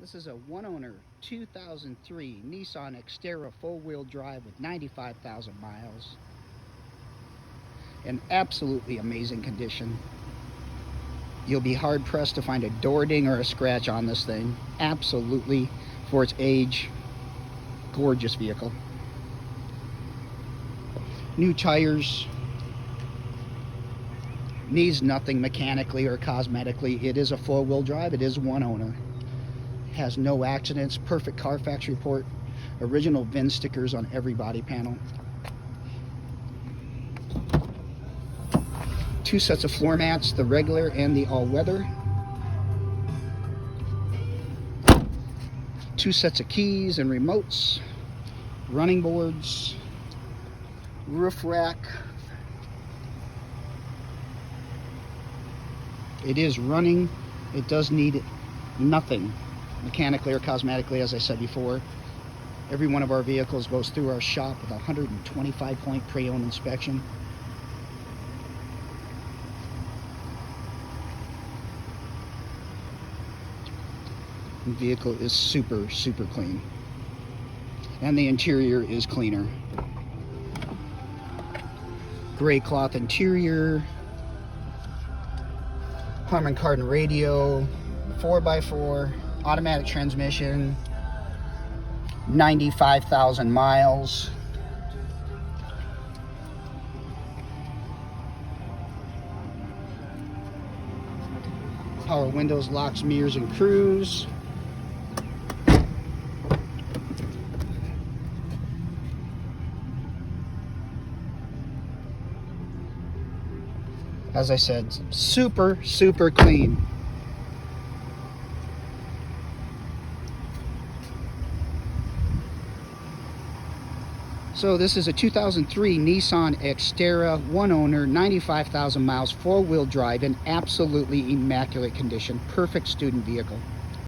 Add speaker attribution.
Speaker 1: This is a one-owner 2003 Nissan Xterra four-wheel drive with 95,000 miles. In absolutely amazing condition. You'll be hard-pressed to find a door ding or a scratch on this thing. Absolutely, for its age, gorgeous vehicle. New tires. Needs nothing mechanically or cosmetically. It is a four-wheel drive. It is one owner. Has no accidents. Perfect Carfax report. Original VIN stickers on every body panel. 2 sets of floor mats, the regular and the all-weather. 2 sets of keys and remotes. Running boards. Roof rack. It is running. It does need nothing mechanically or cosmetically, as I said before. Every one of our vehicles goes through our shop with a 125-point pre-owned inspection. The vehicle is super clean, and the interior is cleaner. Gray cloth interior, Harman Kardon radio, 4x4, automatic transmission, 95,000 miles. Power windows, locks, mirrors, and cruise. As I said, super clean. So this is a 2003 Nissan Xterra, one owner, 95,000 miles, four-wheel drive in absolutely immaculate condition. Perfect student vehicle.